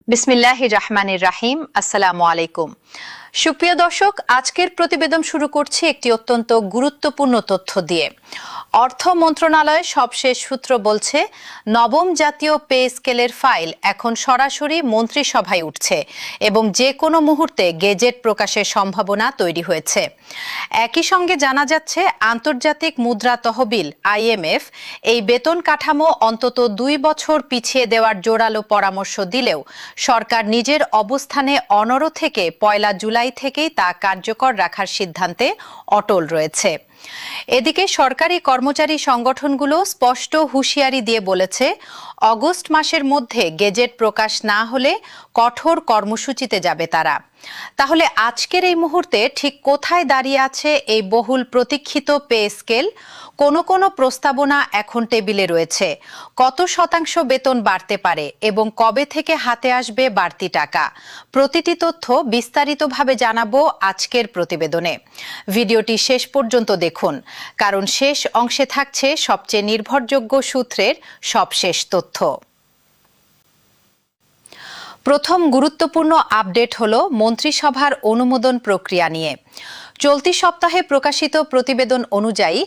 বিসমিল্লাহির রহমানির রাহিম। আসসালামু আলাইকুম। সুপ্রিয় দর্শক, আজকের প্রতিবেদন শুরু করছি একটি অত্যন্ত গুরুত্বপূর্ণ তথ্য দিয়ে। অর্থ মন্ত্রণালয়ের সবশেষ সূত্র বলছে, নবম জাতীয় পে স্কেলের ফাইল এখন সরাসরি মন্ত্রিসভায় উঠছে এবং যে কোনো মুহূর্তে গেজেট প্রকাশের সম্ভাবনা তৈরি হয়েছে। একই সঙ্গে জানা যাচ্ছে, আন্তর্জাতিক মুদ্রা তহবিল IMF এই বেতন কাঠামো অন্তত 2 বছর পিছিয়ে দেওয়ার জোরালো পরামর্শ দিলেও সরকার নিজের অবস্থানে অনড় থেকে 1 জুলাই থেকেই তা কার্যকর রাখার সিদ্ধান্তে অটল রয়েছে। এদিকে সরকারি কর্মচারী সংগঠনগুলো স্পষ্ট হুঁশিয়ারি দিয়ে বলেছে, অগস্ট মাসের মধ্যে গেজেট প্রকাশ না হলে কঠোর কর্মসূচিতে যাবে তারা। তাহলে আজকের এই মুহূর্তে ঠিক কোথায় দাঁড়িয়ে আছে এই বহুল প্রতীক্ষিত পে স্কেল? কোন প্রস্তাবনা এখন টেবিলে রয়েছে? কত শতাংশ বেতন বাড়তে পারে এবং কবে থেকে হাতে আসবে বাড়তি টাকা? প্রতিটি তথ্য বিস্তারিতভাবে জানাবো আজকের প্রতিবেদনে। ভিডিওটি শেষ পর্যন্ত দেখুন, কারণ শেষ অংশে থাকছে সবচেয়ে নির্ভরযোগ্য সূত্রের সবশেষ তথ্য। প্রথম গুরুত্বপূর্ণ আপডেট হলো মন্ত্রিসভার অনুমোদন প্রক্রিয়া নিয়ে। চলতি সপ্তাহে প্রকাশিত প্রতিবেদন অনুযায়ী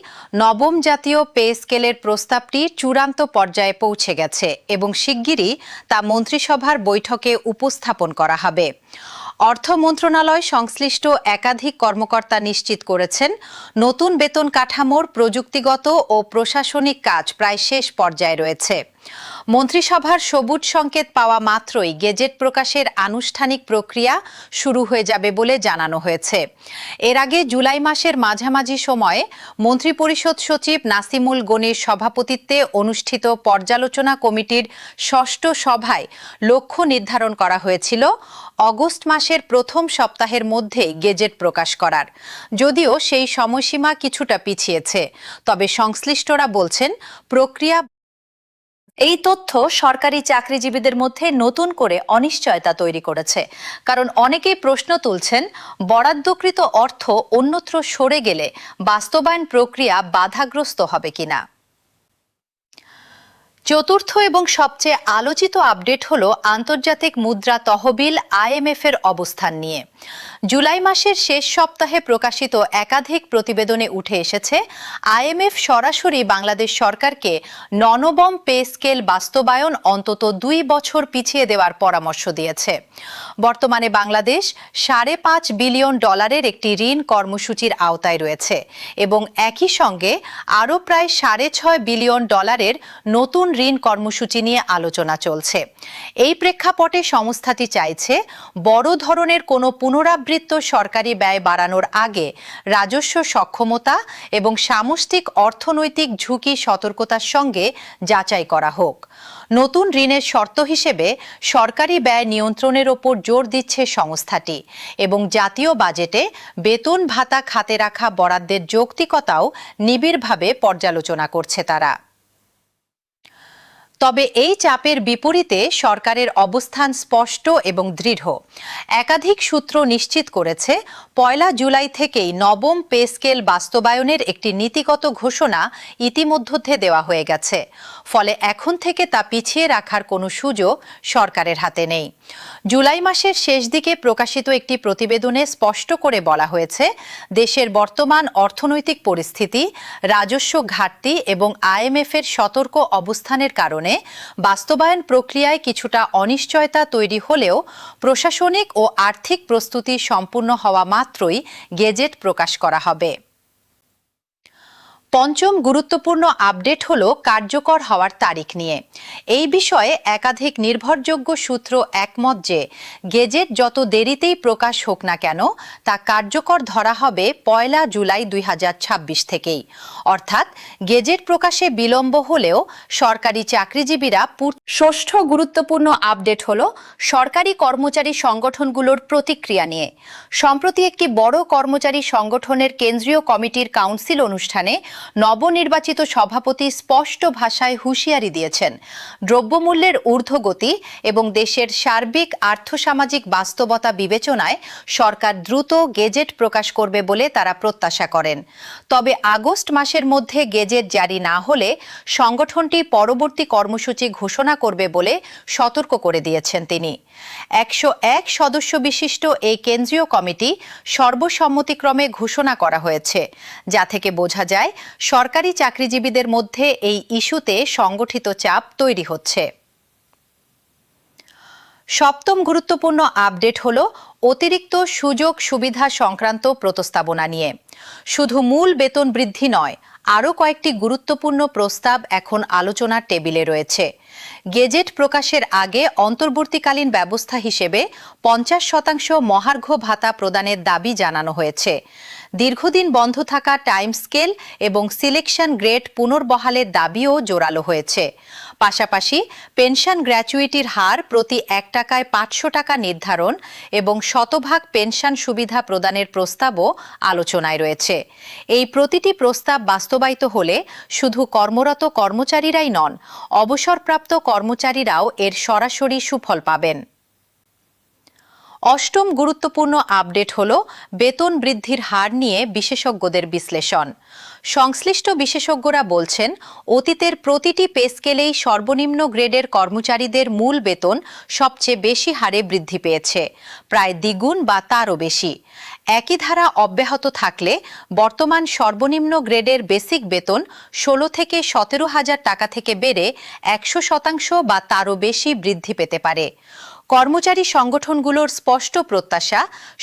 নবম জাতীয় পে স্কেলের প্রস্তাবটি চূড়ান্ত পর্যায়ে পৌঁছে গেছে এবং শিগগিরই তা মন্ত্রিসভার বৈঠকে উপস্থাপন করা হবে। অর্থ মন্ত্রণালয় সংশ্লিষ্ট একাধিক কর্মকর্তা নিশ্চিত করেছেন, নতুন বেতন কাঠামোর প্রযুক্তিগত ও প্রশাসনিক কাজ প্রায় শেষ পর্যায়ে রয়েছে। মন্ত্রিসভার সবুজ সংকেত পাওয়া মাত্রই গেজেট প্রকাশের আনুষ্ঠানিক প্রক্রিয়া শুরু হয়ে যাবে বলে জানানো হয়েছে। এর আগে জুলাই মাসের মাঝামাঝি সময়ে মন্ত্রিপরিষদ সচিব নাসিমুল গনির সভাপতিত্বে অনুষ্ঠিত পর্যালোচনা কমিটির ষষ্ঠ সভায় লক্ষ্য নির্ধারণ করা হয়েছিল অগস্ট মাসের প্রথম সপ্তাহের মধ্যে গেজেট প্রকাশ করার। যদিও সেই সময়সীমা কিছুটা পিছিয়েছে, তবে সংশ্লিষ্টরা বলছেন, প্রক্রিয়া এই তথ্য সরকারি চাকরিজীবীদের মধ্যে নতুন করে অনিশ্চয়তা তৈরি করেছে। কারণ অনেকেই প্রশ্ন তুলছেন, বরাদ্দকৃত অর্থ অন্যত্র সরে গেলে বাস্তবায়ন প্রক্রিয়া বাধাগ্রস্ত হবে কিনা। চতুর্থ এবং সবচেয়ে আলোচিত আপডেট হলো আন্তর্জাতিক মুদ্রা তহবিল IMF এর অবস্থান নিয়ে। জুলাই মাসের শেষ সপ্তাহে প্রকাশিত একাধিক প্রতিবেদনে উঠে এসেছে, IMF সরাসরি বাংলাদেশ সরকারকে নবম পে স্কেল বাস্তবায়ন অন্তত 2 বছর পিছিয়ে দেওয়ার পরামর্শ দিয়েছে। বর্তমানে বাংলাদেশ $5.5 বিলিয়ন একটি ঋণ কর্মসূচির আওতায় রয়েছে এবং একই সঙ্গে আরও প্রায় $6.5 বিলিয়ন নতুন ঋণ কর্মসূচি নিয়ে আলোচনা চলছে। এই প্রেক্ষাপটে সংস্থাটি চাইছে, বড় ধরনের কোনো পুনরাবৃত্ত সরকারি ব্যয় বাড়ানোর আগে রাজস্ব সক্ষমতা এবং সামষ্টিক অর্থনৈতিক ঝুঁকি সতর্কতার সঙ্গে যাচাই করা হোক। নতুন ঋণের শর্ত হিসেবে সরকারি ব্যয় নিয়ন্ত্রণের ওপর জোর দিচ্ছে সংস্থাটি এবং জাতীয় বাজেটে বেতন ভাতা খাতে রাখা বরাদ্দের যৌক্তিকতাও নিবিড়ভাবে পর্যালোচনা করছে তারা। তবে এই চাপের বিপরীতে সরকারের অবস্থান স্পষ্ট এবং দৃঢ়। একাধিক সূত্র নিশ্চিত করেছে, 1 জুলাই থেকেই নবম পে স্কেল বাস্তবায়নের একটি নীতিগত ঘোষণা ইতিমধ্যে দেওয়া হয়ে গেছে। ফলে এখন থেকে তা পিছিয়ে রাখার কোনো সুযোগ সরকারের হাতে নেই। জুলাই মাসের শেষ দিকে প্রকাশিত একটি প্রতিবেদনে স্পষ্ট করে বলা হয়েছে, দেশের বর্তমান অর্থনৈতিক পরিস্থিতি, রাজস্ব ঘাটতি এবং IMF এর সতর্ক অবস্থানের কারণে বাস্তবায়ন প্রক্রিয়ায় কিছুটা অনিশ্চয়তা তৈরি হলেও প্রশাসনিক ও আর্থিক প্রস্তুতি সম্পূর্ণ হওয়া মাত্রই গেজেট প্রকাশ করা হবে। পঞ্চম গুরুত্বপূর্ণ আপডেট হলো কার্যকর হওয়ার তারিখ নিয়ে। এই বিষয়ে একাধিক নির্ভরযোগ্য সূত্র একমত যে গেজেট যত দেরিতেই প্রকাশ হোক না কেন, তা কার্যকর ধরা হবে 1 জুলাই 2026 থেকেই। অর্থাৎ গেজেট প্রকাশে বিলম্ব হলেও সরকারি চাকরিজীবীরা। ষষ্ঠ গুরুত্বপূর্ণ আপডেট হলো সরকারি কর্মচারী সংগঠনগুলোর প্রতিক্রিয়া নিয়ে। সম্প্রতি একটি বড় কর্মচারী সংগঠনের কেন্দ্রীয় কমিটির কাউন্সিল অনুষ্ঠানে নবনির্বাচিত সভাপতি স্পষ্ট ভাষায় হুঁশিয়ারি দিয়েছেন, দ্রব্যমূল্যের ঊর্ধ্বগতি এবং দেশের সার্বিক আর্থসামাজিক বাস্তবতা বিবেচনায় সরকার দ্রুত গেজেট প্রকাশ করবে বলে তারা প্রত্যাশা করেন। তবে আগস্ট মাসের মধ্যে গেজেট জারি না হলে সংগঠনটি পরবর্তী কর্মসূচি ঘোষণা করবে বলে সতর্ক করে দিয়েছেন তিনি। 101 সদস্য বিশিষ্ট এই কেন্দ্রীয় কমিটি সর্বসম্মতিক্রমে ঘোষণা করা হয়েছে, যা থেকে বোঝা যায় সরকারি চাকরিজীবীদের মধ্যে এই ইস্যুতে সংগঠিত চাপ তৈরি হচ্ছে। সপ্তম গুরুত্বপূর্ণ আপডেট হল অতিরিক্ত সুযোগ সুবিধা সংক্রান্ত প্রস্তাবনা নিয়ে। শুধু মূল বেতন বৃদ্ধি নয়, আরও কয়েকটি গুরুত্বপূর্ণ প্রস্তাব এখন আলোচনার টেবিলে রয়েছে। গেজেট প্রকাশের আগে অন্তর্বর্তীকালীন ব্যবস্থা হিসেবে 50% মহার্ঘ ভাতা প্রদানের দাবি জানানো হয়েছে। দীর্ঘদিন বন্ধ থাকা টাইম স্কেল এবং সিলেকশন গ্রেড পুনর্বহালের দাবিও জোরালো হয়েছে। পাশাপাশি পেনশন গ্র্যাচুইটির হার প্রতি 1 টাকায় 500 টাকা নির্ধারণ এবং শতভাগ পেনশন সুবিধা প্রদানের প্রস্তাবও আলোচনায় রয়েছে। এই প্রতিটি প্রস্তাব বাস্তবায়িত হলে শুধু কর্মরত কর্মচারীরাই নন, অবসরপ্রাপ্ত কর্মচারীরাও এর সরাসরি সুফল পাবেন। অষ্টম গুরুত্বপূর্ণ আপডেট হল বেতন বৃদ্ধির হার নিয়ে বিশেষজ্ঞদের বিশ্লেষণ। সংশ্লিষ্ট বিশেষজ্ঞরা বলছেন, অতীতের প্রতিটি পে স্কেলেই সর্বনিম্ন গ্রেডের কর্মচারীদের মূল বেতন সবচেয়ে বেশি হারে বৃদ্ধি পেয়েছে, প্রায় দ্বিগুণ বা তারও বেশি। একই ধারা অব্যাহত থাকলে বর্তমান সর্বনিম্ন গ্রেডের বেসিক বেতন 16 থেকে 17,000 টাকা থেকে বেড়ে 100% বা তারও বেশি বৃদ্ধি পেতে পারে। কর্মচারী সংগঠনগুলোর স্পষ্ট প্রত্যাশা,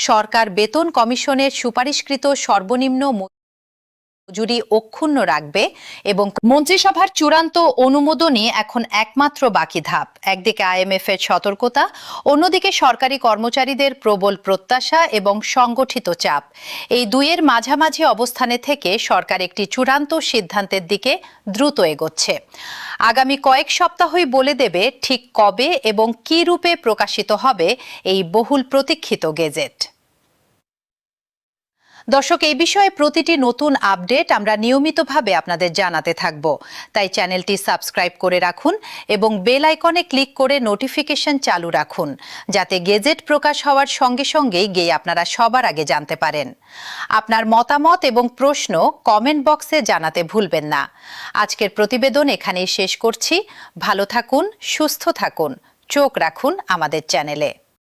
সরকার বেতন কমিশনের সুপারিশকৃত সর্বনিম্ন মজুরি অক্ষুণ্ণ রাখবে এবং মন্ত্রিসভার চূড়ান্ত অনুমোদনই এখন একমাত্র বাকি ধাপ। একদিকে IMF এর সতর্কতা, অন্যদিকে সরকারি কর্মচারীদের প্রবল প্রত্যাশা এবং সংগঠিত চাপ। এই দুইয়ের মাঝামাঝি অবস্থানে থেকে সরকার একটি চূড়ান্ত সিদ্ধান্তের দিকে দ্রুত এগোচ্ছে। আগামী কয়েক সপ্তাহই বলে দেবে ঠিক কবে এবং কী রূপে প্রকাশিত হবে এই বহুল প্রতীক্ষিত গেজেট। দর্শক, এই বিষয়ে প্রতিটি নতুন আপডেট আমরা নিয়মিতভাবে আপনাদের জানাতে থাকব, তাই চ্যানেলটি সাবস্ক্রাইব করে রাখুন এবং বেল আইকনে ক্লিক করে নোটিফিকেশন চালু রাখুন, যাতে গেজেট প্রকাশ হওয়ার সঙ্গে সঙ্গেই আপনারা সবার আগে জানতে পারেন। আপনার মতামত এবং প্রশ্ন কমেন্ট বক্সে জানাতে ভুলবেন না। আজকের প্রতিবেদন এখানেই শেষ করছি। ভালো থাকুন, সুস্থ থাকুন, চোখ রাখুন আমাদের চ্যানেলে।